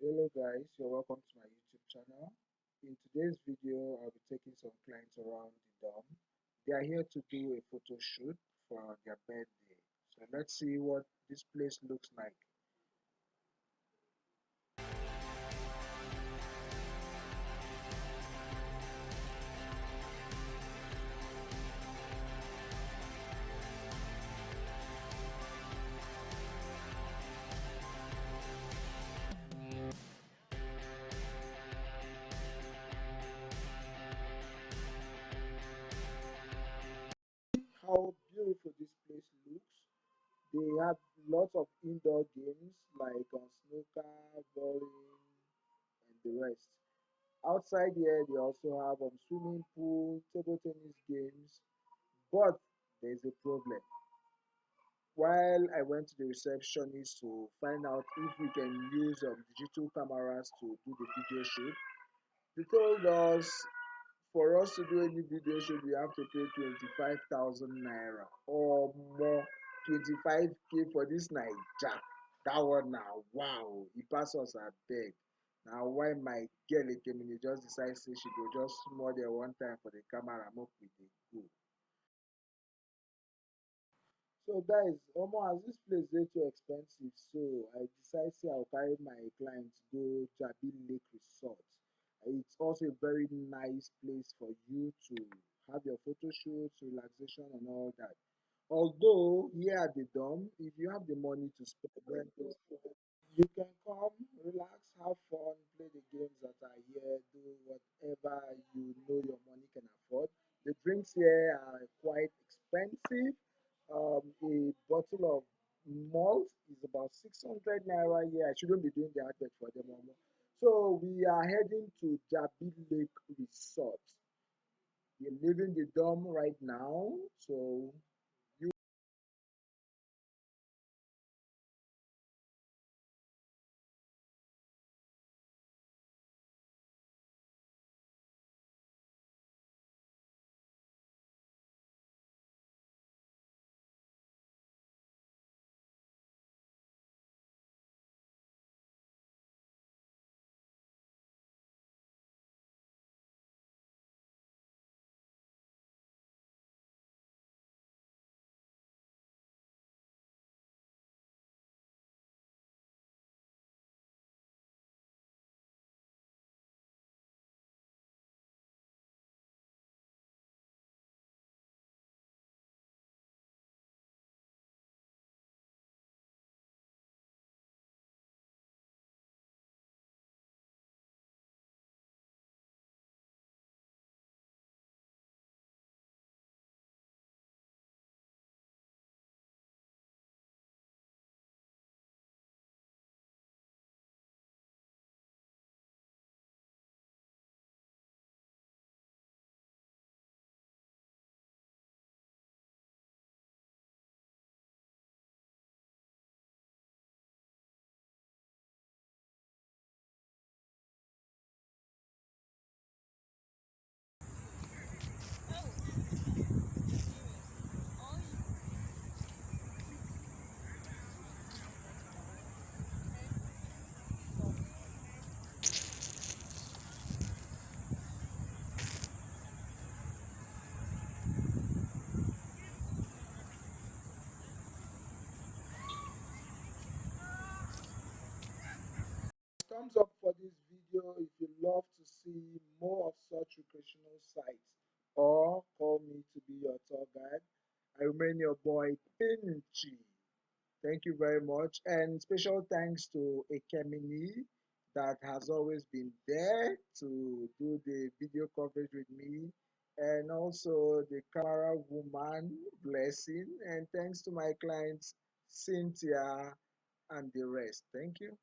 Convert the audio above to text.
Hello guys, you're welcome to my YouTube channel. In today's video, I'll be taking some clients around the dorm. They are here to do a photo shoot for their birthday. So let's see what this place looks like. How beautiful this place looks. They have lots of indoor games like snooker, bowling, and the rest. Outside here, they also have swimming pool, table tennis games, but there's a problem. While I went to the receptionist to find out if we can use digital cameras to do the video shoot, they told us for us to do any video shoot, we have to pay 25,000 naira or more. 25K for this Naija. That one now, wow, e pass us abeg. Na why my girl Ekemini just decide say she go just small there one time for the camera make we dey go. So guys, as this place dey too expensive, so I decide say I will carry my clients go Jabi Lake Resort. It's also a very nice place for you to have your photo shoots, relaxation and all that. Although here at the dorm, if you have the money to spend, then you can come, relax, have fun, play the games that are here, do whatever you know your money can afford. The drinks here are quite expensive. A bottle of malt is about 600 naira here. I shouldn't be doing the advert for them anymore. So we are heading to Jabi Lake Resort. We're leaving the dorm right now. So you thumbs up for this video if you love to see more of such recreational sites, or call me to be your tour guide. I remain your boy Pinchi. Thank you very much, and special thanks to Ekemini that has always been there to do the video coverage with me, and also the camera woman Blessing, and thanks to my clients Cynthia and the rest. Thank you.